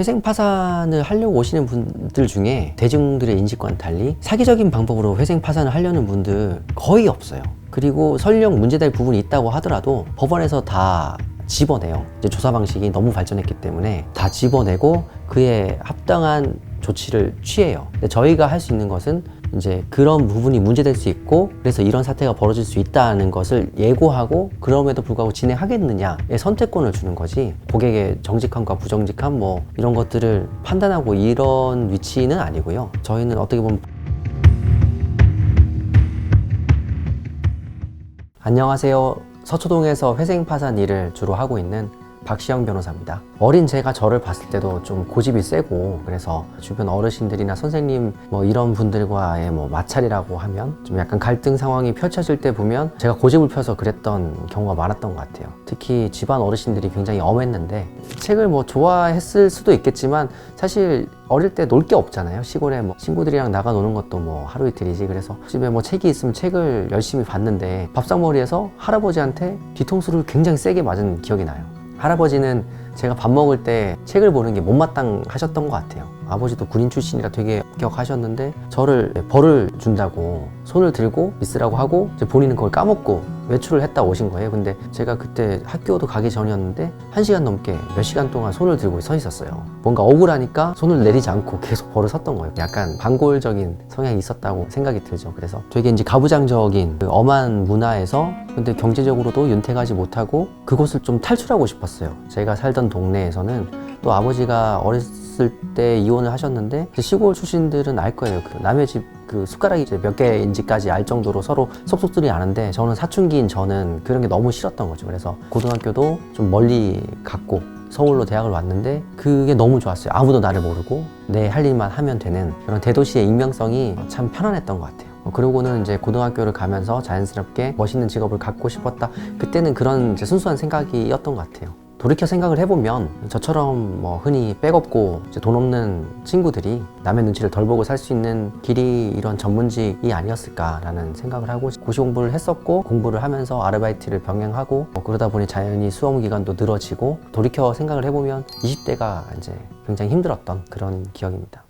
회생 파산을 하려고 오시는 분들 중에 대중들의 인식과는 달리 사기적인 방법으로 회생 파산을 하려는 분들 거의 없어요. 그리고 설령 문제될 부분이 있다고 하더라도 법원에서 다 집어내요. 이제 조사 방식이 너무 발전했기 때문에 다 집어내고 그에 합당한 조치를 취해요. 근데 저희가 할 수 있는 것은 이제 그런 부분이 문제될 수 있고 그래서 이런 사태가 벌어질 수 있다는 것을 예고하고 그럼에도 불구하고 진행하겠느냐의 선택권을 주는 거지, 고객의 정직함과 부정직함 뭐 이런 것들을 판단하고 이런 위치는 아니고요. 저희는 어떻게 보면 안녕하세요. 서초동에서 회생 파산 일을 주로 하고 있는 박시영 변호사입니다. 어린 제가 저를 봤을 때도 좀 고집이 세고, 그래서 주변 어르신들이나 선생님 뭐 이런 분들과의 뭐 마찰이라고 하면 좀 약간 갈등 상황이 펼쳐질 때 보면 제가 고집을 펴서 그랬던 경우가 많았던 것 같아요. 특히 집안 어르신들이 굉장히 엄했는데, 책을 뭐 좋아했을 수도 있겠지만 사실 어릴 때 놀 게 없잖아요. 시골에 뭐 친구들이랑 나가 노는 것도 뭐 하루 이틀이지. 그래서 집에 뭐 책이 있으면 책을 열심히 봤는데 밥상머리에서 할아버지한테 뒤통수를 굉장히 세게 맞은 기억이 나요. 할아버지는 제가 밥 먹을 때 책을 보는 게 못마땅하셨던 것 같아요. 아버지도 군인 출신이라 되게 엄격하셨는데 저를 벌을 준다고 손을 들고 있으라고 하고 이제 본인은 그걸 까먹고 외출을 했다 오신 거예요. 근데 제가 그때 학교도 가기 전이었는데 1시간 넘게 몇 시간 동안 손을 들고 서 있었어요. 뭔가 억울하니까 손을 내리지 않고 계속 벌을 섰던 거예요. 약간 반골적인 성향이 있었다고 생각이 들죠. 그래서 되게 이제 가부장적인 그 엄한 문화에서 근데 경제적으로도 윤택하지 못하고 그곳을 좀 탈출하고 싶었어요. 제가 살던 동네에서는 또 아버지가 어렸을 때 이혼을 하셨는데 시골 출신들은 알 거예요. 그 남의 집 그 숟가락이 이제 몇 개인지까지 알 정도로 서로 속속들이 아는데, 저는 사춘기인 저는 그런 게 너무 싫었던 거죠. 그래서 고등학교도 좀 멀리 갔고 서울로 대학을 왔는데 그게 너무 좋았어요. 아무도 나를 모르고 내 할 일만 하면 되는 그런 대도시의 익명성이 참 편안했던 것 같아요. 그러고는 이제 고등학교를 가면서 자연스럽게 멋있는 직업을 갖고 싶었다. 그때는 그런 이제 순수한 생각이었던 것 같아요. 돌이켜 생각을 해보면 저처럼 뭐 흔히 백없고 이제 돈 없는 친구들이 남의 눈치를 덜 보고 살 수 있는 길이 이런 전문직이 아니었을까라는 생각을 하고 고시 공부를 했었고, 공부를 하면서 아르바이트를 병행하고 그러다 보니 자연히 수험 기간도 늘어지고, 돌이켜 생각을 해보면 20대가 이제 굉장히 힘들었던 그런 기억입니다.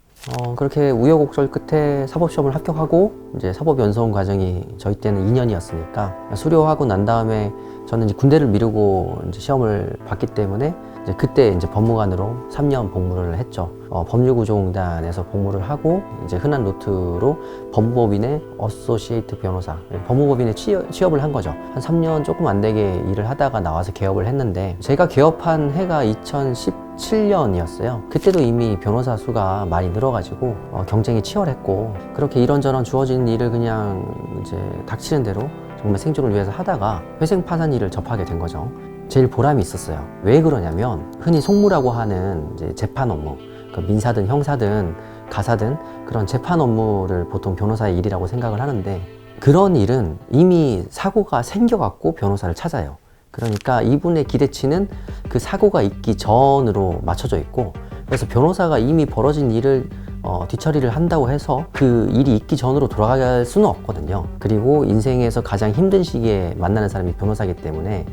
그렇게 우여곡절 끝에 사법시험을 합격하고 이제 사법연수원 과정이 저희 때는 2년이었으니까 수료하고 난 다음에 저는 이제 군대를 미루고 이제 시험을 봤기 때문에 이제 그때 이제 법무관으로 3년 복무를 했죠. 법률구조공단에서 복무를 하고 이제 흔한 루트로 법무법인의 어소시에이트 변호사, 법무법인에 취업을 한 거죠. 한 3년 조금 안 되게 일을 하다가 나와서 개업을 했는데, 제가 개업한 해가 2017년이었어요. 그때도 이미 변호사 수가 많이 늘어가지고 경쟁이 치열했고, 그렇게 이런저런 주어진 일을 그냥 이제 닥치는 대로 정말 생존을 위해서 하다가 회생 파산 일을 접하게 된 거죠. 제일 보람이 있었어요. 왜 그러냐면 흔히 송무라고 하는 이제 재판 업무, 그 민사든 형사든 가사든 그런 재판 업무를 보통 변호사의 일이라고 생각을 하는데, 그런 일은 이미 사고가 생겨갖고 변호사를 찾아요. 그러니까 이분의 기대치는 그 사고가 있기 전으로 맞춰져 있고, 그래서 변호사가 이미 벌어진 일을 뒤처리를 한다고 해서 그 일이 있기 전으로 돌아갈 수는 없거든요. 그리고 인생에서 가장 힘든 시기에 만나는 사람이 변호사이기 때문에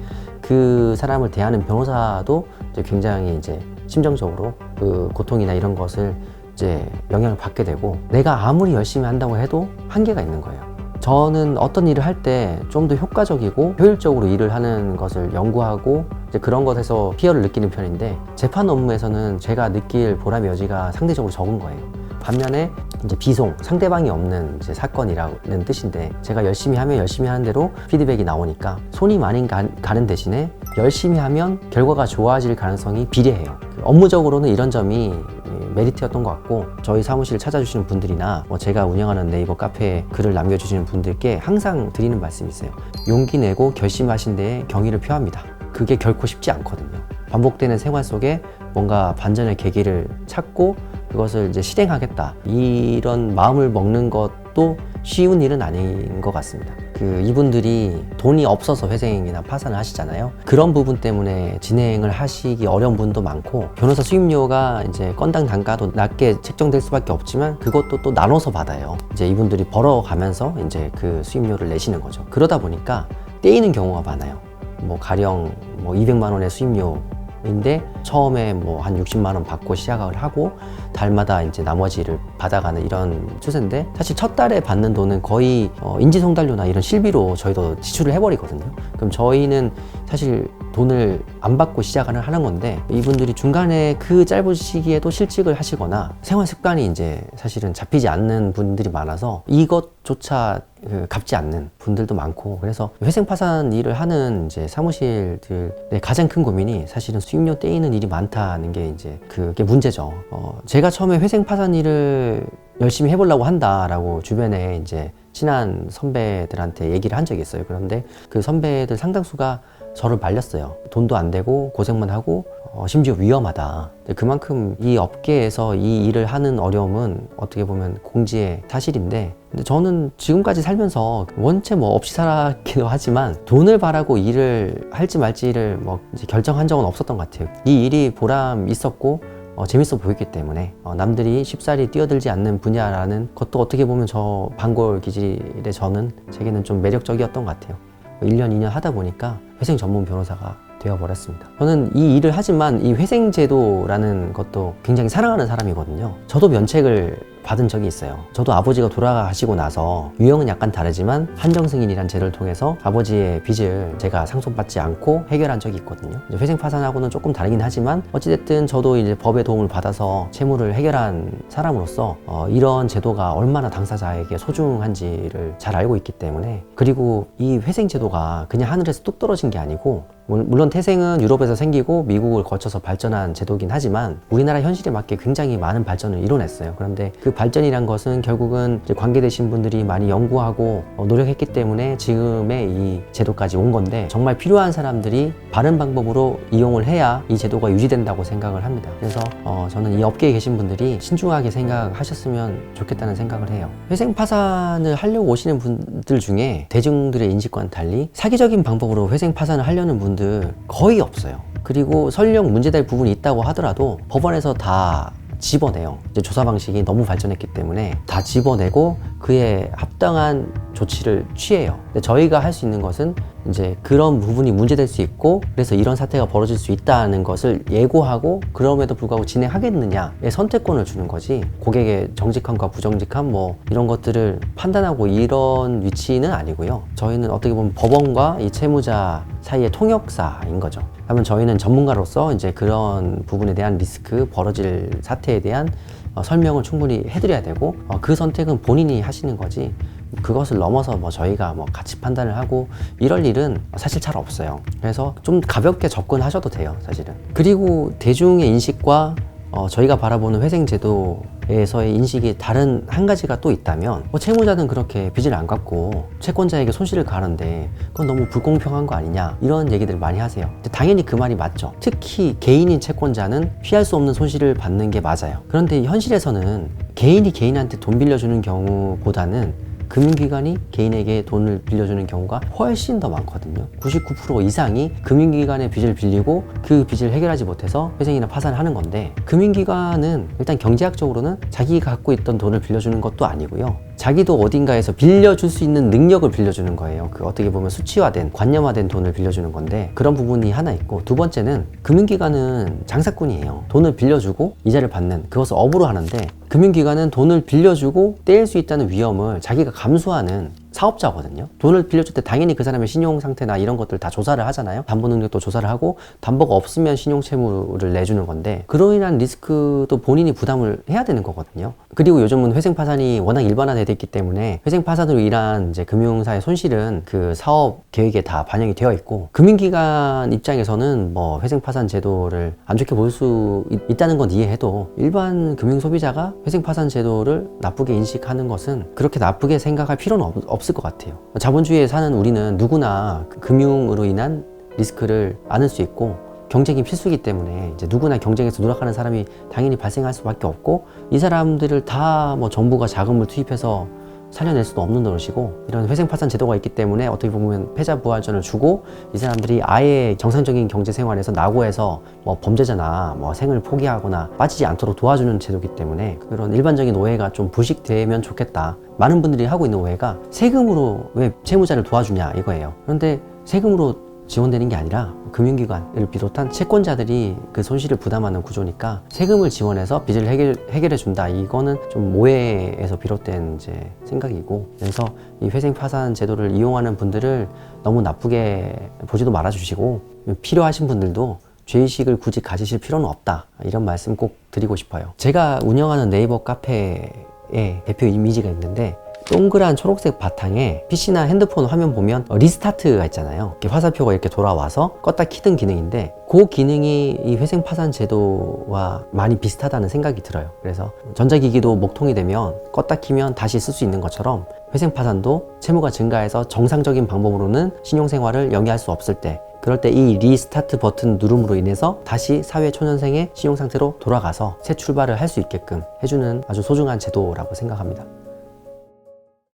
그 사람을 대하는 변호사도 이제 굉장히 이제 심정적으로 그 고통이나 이런 것을 이제 영향을 받게 되고, 내가 아무리 열심히 한다고 해도 한계가 있는 거예요. 저는 어떤 일을 할 때 좀 더 효과적이고 효율적으로 일을 하는 것을 연구하고 이제 그런 것에서 피어를 느끼는 편인데, 재판 업무에서는 제가 느낄 보람의 여지가 상대적으로 적은 거예요. 반면에 이제 비송, 상대방이 없는 이제 사건이라는 뜻인데, 제가 열심히 하면 열심히 하는 대로 피드백이 나오니까 손이 많이 가는 대신에 열심히 하면 결과가 좋아질 가능성이 비례해요. 업무적으로는 이런 점이 메리트였던 것 같고, 저희 사무실을 찾아주시는 분들이나 제가 운영하는 네이버 카페에 글을 남겨주시는 분들께 항상 드리는 말씀이 있어요. 용기 내고 결심하신 데에 경의를 표합니다. 그게 결코 쉽지 않거든요. 반복되는 생활 속에 뭔가 반전의 계기를 찾고 그것을 이제 실행하겠다, 이런 마음을 먹는 것도 쉬운 일은 아닌 것 같습니다. 이분들이 돈이 없어서 회생이나 파산을 하시잖아요. 그런 부분 때문에 진행을 하시기 어려운 분도 많고, 변호사 수임료가 이제 건당 단가도 낮게 책정될 수밖에 없지만 그것도 또 나눠서 받아요. 이제 이분들이 벌어가면서 이제 그 수임료를 내시는 거죠. 그러다 보니까 떼이는 경우가 많아요. 가령 200만 원의 수임료 인데 처음에 뭐 한 60만 원 받고 시작을 하고 달마다 이제 나머지를 받아가는 이런 추세인데, 사실 첫 달에 받는 돈은 거의 인지송달료나 이런 실비로 저희도 지출을 해버리거든요. 그럼 저희는 사실 돈을 안 받고 시작을 하는 건데, 이분들이 중간에 그 짧은 시기에도 실직을 하시거나 생활 습관이 이제 사실은 잡히지 않는 분들이 많아서 이것조차 갚지 않는 분들도 많고, 그래서 회생 파산 일을 하는 이제 사무실들의 가장 큰 고민이 사실은 수익료 떼이는 일이 많다는 게 이제 그게 문제죠. 제가 처음에 회생 파산 일을 열심히 해보려고 한다라고 주변에 이제 친한 선배들한테 얘기를 한 적이 있어요. 그런데 그 선배들 상당수가 저를 말렸어요. 돈도 안 되고 고생만 하고 심지어 위험하다. 그만큼 이 업계에서 이 일을 하는 어려움은 어떻게 보면 공지의 사실인데, 근데 저는 지금까지 살면서 원체 뭐 없이 살았기도 하지만 돈을 바라고 일을 할지 말지를 뭐 이제 결정한 적은 없었던 것 같아요. 이 일이 보람 있었고 재밌어 보였기 때문에 남들이 쉽사리 뛰어들지 않는 분야라는 것도 어떻게 보면 저 반골 기질의 저는 제게는 좀 매력적이었던 것 같아요. 1년, 2년 하다 보니까 회생 전문 변호사가 되어버렸습니다. 저는 이 일을 하지만 이 회생제도라는 것도 굉장히 사랑하는 사람이거든요. 저도 면책을 받은 적이 있어요. 저도 아버지가 돌아가시고 나서 유형은 약간 다르지만 한정승인이란 제도를 통해서 아버지의 빚을 제가 상속받지 않고 해결한 적이 있거든요. 이제 회생 파산하고는 조금 다르긴 하지만 어찌됐든 저도 이제 법의 도움을 받아서 채무를 해결한 사람으로서 이런 제도가 얼마나 당사자에게 소중한지를 잘 알고 있기 때문에, 그리고 이 회생 제도가 그냥 하늘에서 뚝 떨어진 게 아니고, 물론 태생은 유럽에서 생기고 미국을 거쳐서 발전한 제도긴 하지만 우리나라 현실에 맞게 굉장히 많은 발전을 이뤄냈어요. 그런데 그 발전이란 것은 결국은 이제 관계되신 분들이 많이 연구하고 노력했기 때문에 지금의 이 제도까지 온 건데, 정말 필요한 사람들이 바른 방법으로 이용을 해야 이 제도가 유지된다고 생각을 합니다. 그래서 저는 이 업계에 계신 분들이 신중하게 생각하셨으면 좋겠다는 생각을 해요. 회생 파산을 하려고 오시는 분들 중에 대중들의 인식과는 달리 사기적인 방법으로 회생 파산을 하려는 분들 거의 없어요. 그리고 설령 문제될 부분이 있다고 하더라도 법원에서 다 집어내요. 이제 조사 방식이 너무 발전했기 때문에 다 집어내고 그에 합당한 조치를 취해요. 근데 저희가 할 수 있는 것은 이제 그런 부분이 문제될 수 있고, 그래서 이런 사태가 벌어질 수 있다는 것을 예고하고 그럼에도 불구하고 진행하겠느냐의 선택권을 주는 거지, 고객의 정직함과 부정직함 뭐 이런 것들을 판단하고 이런 위치는 아니고요. 저희는 어떻게 보면 법원과 이 채무자 사이의 통역사인 거죠. 그러면 저희는 전문가로서 이제 그런 부분에 대한 리스크, 벌어질 사태에 대한 설명을 충분히 해드려야 되고, 그 선택은 본인이 하시는 거지, 그것을 넘어서 뭐 저희가 뭐 같이 판단을 하고 이럴 일은 사실 잘 없어요. 그래서 좀 가볍게 접근하셔도 돼요, 사실은. 그리고 대중의 인식과 저희가 바라보는 회생제도에서의 인식이 다른 한 가지가 또 있다면, 채무자는 그렇게 빚을 안 갚고 채권자에게 손실을 가는데 그건 너무 불공평한 거 아니냐, 이런 얘기들을 많이 하세요. 당연히 그 말이 맞죠. 특히 개인인 채권자는 피할 수 없는 손실을 받는 게 맞아요. 그런데 현실에서는 개인이 개인한테 돈 빌려주는 경우보다는 금융기관이 개인에게 돈을 빌려주는 경우가 훨씬 더 많거든요. 99% 이상이 금융기관의 빚을 빌리고 그 빚을 해결하지 못해서 회생이나 파산을 하는 건데, 금융기관은 일단 경제학적으로는 자기가 갖고 있던 돈을 빌려주는 것도 아니고요. 자기도 어딘가에서 빌려줄 수 있는 능력을 빌려주는 거예요. 그 어떻게 보면 수치화된, 관념화된 돈을 빌려주는 건데, 그런 부분이 하나 있고, 두 번째는 금융기관은 장사꾼이에요. 돈을 빌려주고 이자를 받는, 그것을 업으로 하는데, 금융기관은 돈을 빌려주고 떼일 수 있다는 위험을 자기가 감수하는 사업자거든요. 돈을 빌려줄 때 당연히 그 사람의 신용 상태나 이런 것들 다 조사를 하잖아요. 담보 능력도 조사를 하고, 담보가 없으면 신용 채무를 내주는 건데, 그로 인한 리스크도 본인이 부담을 해야 되는 거거든요. 그리고 요즘은 회생 파산이 워낙 일반화되어 있기 때문에 회생 파산으로 인한 이제 금융사의 손실은 그 사업 계획에 다 반영이 되어 있고, 금융기관 입장에서는 뭐 회생 파산 제도를 안 좋게 볼 수 있다는 건 이해해도, 일반 금융 소비자가 회생 파산 제도를 나쁘게 인식하는 것은 그렇게 나쁘게 생각할 필요는 없을 것 같아요. 자본주의에 사는 우리는 누구나 금융으로 인한 리스크를 안을 수 있고, 경쟁이 필수이기 때문에 이제 누구나 경쟁에서 누락하는 사람이 당연히 발생할 수밖에 없고, 이 사람들을 다 뭐 정부가 자금을 투입해서 살려낼 수도 없는 노릇이고, 이런 회생 파산 제도가 있기 때문에 어떻게 보면 패자 부활전을 주고, 이 사람들이 아예 정상적인 경제 생활에서 낙오해서 뭐 범죄자나 뭐 생을 포기하거나 빠지지 않도록 도와주는 제도이기 때문에, 그런 일반적인 오해가 좀 불식되면 좋겠다. 많은 분들이 하고 있는 오해가 세금으로 왜 채무자를 도와주냐 이거예요. 그런데 세금으로 지원되는 게 아니라 금융기관을 비롯한 채권자들이 그 손실을 부담하는 구조니까 세금을 지원해서 빚을 해결해 준다. 이거는 좀 모해에서 비롯된 이제 생각이고, 그래서 이 회생파산 제도를 이용하는 분들을 너무 나쁘게 보지도 말아 주시고, 필요하신 분들도 죄의식을 굳이 가지실 필요는 없다. 이런 말씀 꼭 드리고 싶어요. 제가 운영하는 네이버 카페에 대표 이미지가 있는데, 동그란 초록색 바탕에 PC나 핸드폰 화면 보면 리스타트가 있잖아요. 이렇게 화살표가 이렇게 돌아와서 껐다 키는 기능인데, 그 기능이 이 회생 파산 제도와 많이 비슷하다는 생각이 들어요. 그래서 전자기기도 목통이 되면 껐다 키면 다시 쓸 수 있는 것처럼 회생 파산도 채무가 증가해서 정상적인 방법으로는 신용생활을 영위할 수 없을 때, 그럴 때 이 리스타트 버튼 누름으로 인해서 다시 사회 초년생의 신용 상태로 돌아가서 새 출발을 할 수 있게끔 해주는 아주 소중한 제도라고 생각합니다.